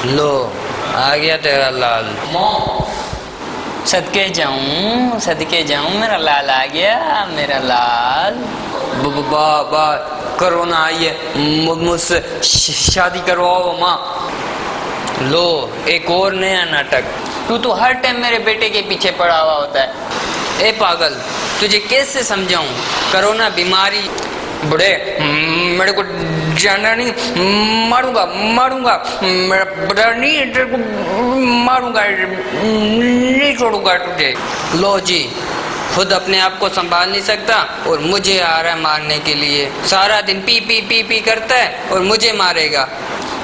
लो आ गया तेरा लाल। सदके जाऊं मेरा लाल आ गया, मेरा लाल। बाबा कोरोना आई है, मुझसे शादी करवाओ माँ। लो एक और नया नाटक। तू तो हर टाइम मेरे बेटे के पीछे पड़ा हुआ होता है। ए पागल, तुझे कैसे समझाऊं? कोरोना बीमारी बड़े मेरे को जाना नहीं, मारूंगा मेरा बड़ा नहीं, तेरे को मारूंगा, नहीं छोड़ूंगा तुझे। लो जी, खुद अपने आप को संभाल नहीं सकता और मुझे आ रहा है मारने के लिए। सारा दिन पी पी पी पी करता है और मुझे मारेगा।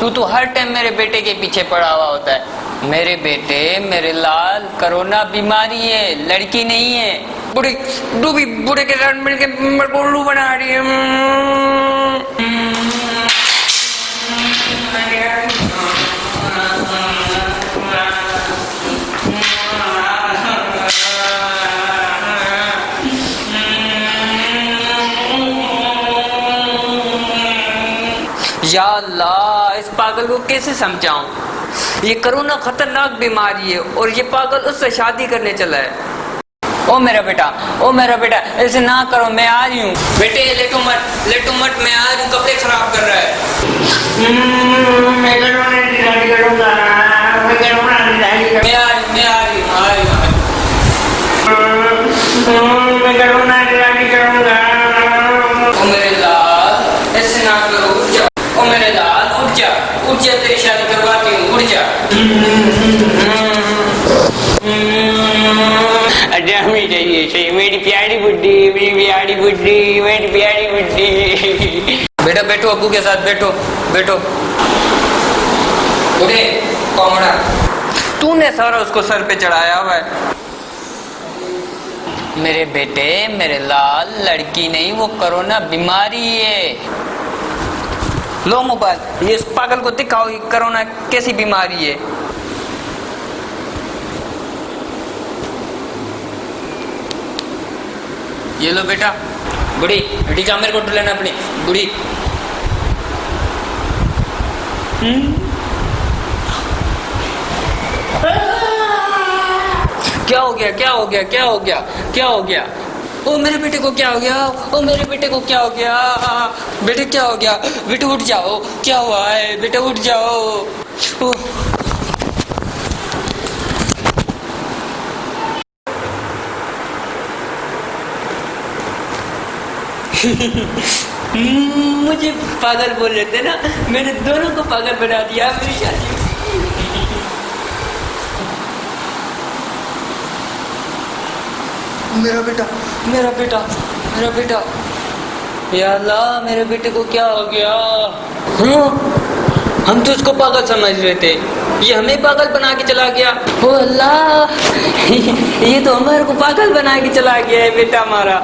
तू तो हर टाइम मेरे बेटे के पीछे पड़ा हुआ होता है। मेरे बेटे, मेरे लाल, कोरोना बीमारी है, लड़की नहीं है। बुढ़ी डूबी बूढ़े के साथ मिलके मेरे को उल्लू बना रही है। या अल्लाह, इस पागल को कैसे समझाऊं? ये कोरोना खतरनाक बीमारी है और ये पागल उससे शादी करने चला है। ओ मेरा बेटा, ऐसे ना करो, मैं आ रही हूँ। बेटे लेटो मत, मैं आ रही हूँ। कपड़े खराब कर रहा है। मैं आ रही हूँ। ओ मेरे लाल, ऐसे ना करो, उठ जा। ओ मेरे लाल, उठ जा, तेरी शादी करवाती हूँ, उठ जा। चाहिए मेरी प्यारी बुड्ढी। बेटा बैठो, अब्बू के साथ बैठो। उठे कौमड़ा, तूने सारा उसको सर पे चढ़ाया हुआ है। मेरे बेटे, मेरे लाल, लड़की नहीं, वो कोरोना बीमारी है। लो मोबाइल, ये इस पागल को दिखाओ ये कोरोना कैसी बीमारी है। ये लो बेटा। बुढ़ी जा, मेरे को लेना अपनी बुढ़ी। क्या हो गया? ओ मेरे बेटे को क्या हो गया? बेटे क्या हो गया? बेटे उठ जाओ, क्या हुआ है? बेटे उठ जाओ। मुझे पागल बोल रहे थे ना, मैंने दोनों को पागल बना दिया मेरी शादी। मेरा बेटा, या अल्लाह, मेरे बेटे को क्या हो गया? हम तो उसको पागल समझ रहे थे, ये हमें पागल बना के चला गया। ओ अल्लाह, ये तो हमारे को पागल बना के चला गया है बेटा हमारा।